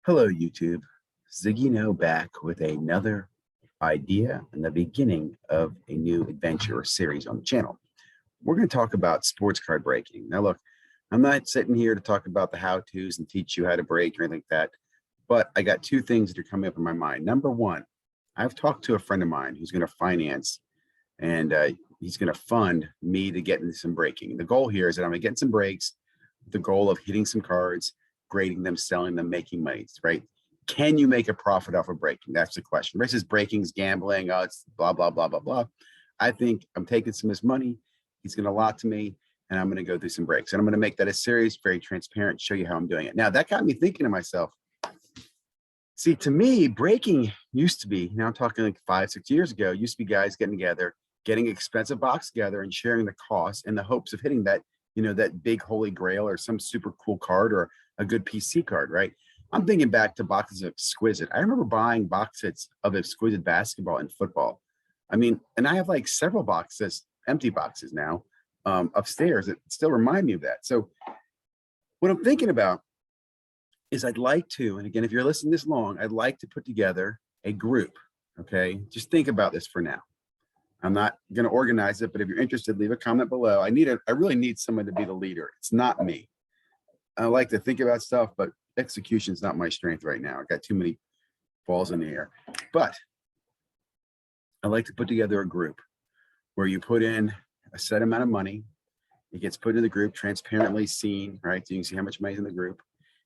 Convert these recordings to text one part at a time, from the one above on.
Hello, YouTube. ZiggyNo back with another idea and the beginning of a new adventure or series on the channel. We're going to talk about sports card breaking. Now, look, I'm not sitting here to talk about the how-tos and teach you how to break or anything like that, but I got two things that are coming up in my mind. Number one, I've talked to a friend of mine who's going to finance and he's going to fund me to get into some breaking. The goal here is that I'm going to get some breaks, the goal of hitting some cards, grading them, selling them, making money, right? Can you make a profit off of breaking? That's the question. Versus breaking is gambling, oh, it's blah, blah, blah, blah, blah. I think I'm taking some of his money. He's going to allot to me, and I'm going to go through some breaks. And I'm going to make that a series, very transparent, show you how I'm doing it. Now, that got me thinking to myself, see, to me, breaking used to be, now I'm talking like 5-6 years ago, used to be guys getting together, getting an expensive box together and sharing the cost in the hopes of hitting that, you know, that big holy grail or some super cool card or a good PC card, right? I'm thinking back to boxes of Exquisite. I remember buying box sets of Exquisite basketball and football. I mean, and I have like several boxes, empty boxes now, upstairs that still remind me of that. So what I'm thinking about is I'd like to, and again, if you're listening this long, I'd like to put together a group, okay? Just think about this for now. I'm not going to organize it, but if you're interested, leave a comment below. I really need someone to be the leader. It's not me. I like to think about stuff, but execution is not my strength right now. I got too many balls in the air. But I like to put together a group where you put in a set amount of money. It gets put in the group, transparently seen, right? So you can see how much money is in the group.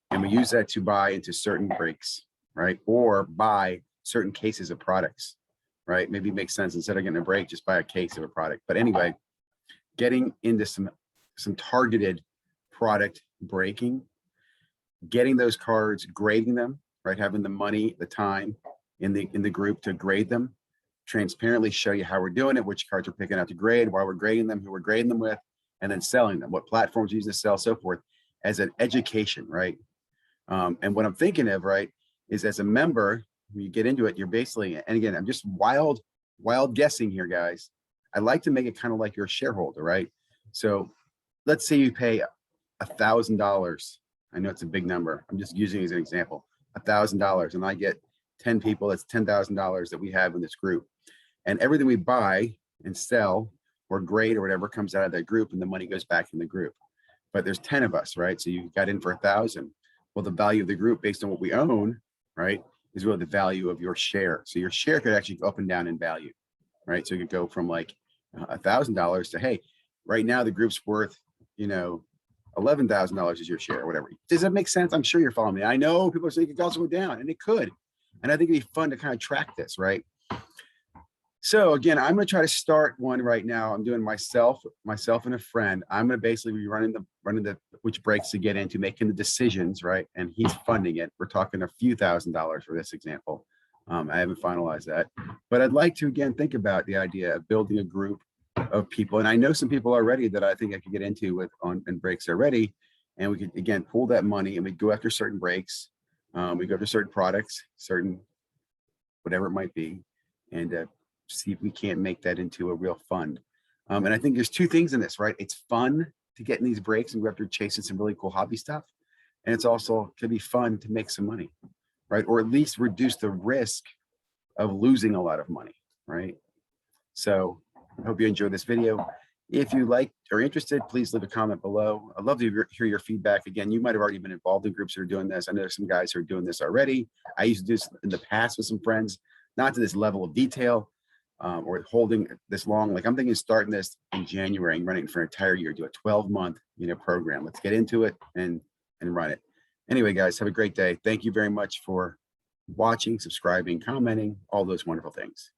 And we use that to buy into certain breaks, right? Or buy certain cases of products, right? Maybe it makes sense, instead of getting a break, just buy a case of a product. But anyway, getting into some targeted product breaking, getting those cards, grading them, right? Having the money, the time in the group to grade them, transparently show you how we're doing it, which cards we're picking out to grade, why we're grading them, who we're grading them with, and then selling them, what platforms we use to sell, so forth, as an education, right? And what I'm thinking of, right, is as a member, when you get into it, you're basically, and again, I'm just wild guessing here, guys. I like to make it kind of like you're a shareholder, right? So let's say you pay $1,000. I know it's a big number. I'm just using it as an example, $1,000, and I get 10 people. That's $10,000 that we have in this group. And everything we buy and sell or grade or whatever comes out of that group, and the money goes back in the group. But there's 10 of us, right? So you got in for 1,000. Well, the value of the group based on what we own, right, is really the value of your share. So your share could actually go up and down in value, right? So you could go from like $1,000 to, hey, right now the group's worth, you know, $11,000 is your share or whatever. Does that make sense? I'm sure you're following me. I know people are saying it could also go down, and it could. And I think it'd be fun to kind of track this, right? So again, I'm going to try to start one right now. I'm doing myself and a friend. I'm going to basically be running the which breaks to get into, making the decisions, right? And he's funding it. We're talking a few $1,000s for this example. I haven't finalized that, but I'd like to again think about the idea of building a group of people. And I know some people already that I think I could get into with on breaks already. And we could again pool that money and we go after certain breaks. We go after certain products, certain whatever it might be, and see if we can't make that into a real fund. And I think there's two things in this, right? It's fun to get in these breaks and go after chasing some really cool hobby stuff. And it's also could be fun to make some money, right? Or at least reduce the risk of losing a lot of money, right? So I hope you enjoyed this video. If you like or interested, please leave a comment below. I'd love to hear your feedback. Again, you might have already been involved in groups that are doing this. I know there's some guys who are doing this already. I used to do this in the past with some friends, not to this level of detail or holding this long. Like I'm thinking of starting this in January and running it for an entire year, do a 12-month, you know, program. Let's get into it and run it. Anyway, guys, have a great day. Thank you very much for watching, subscribing, commenting, all those wonderful things.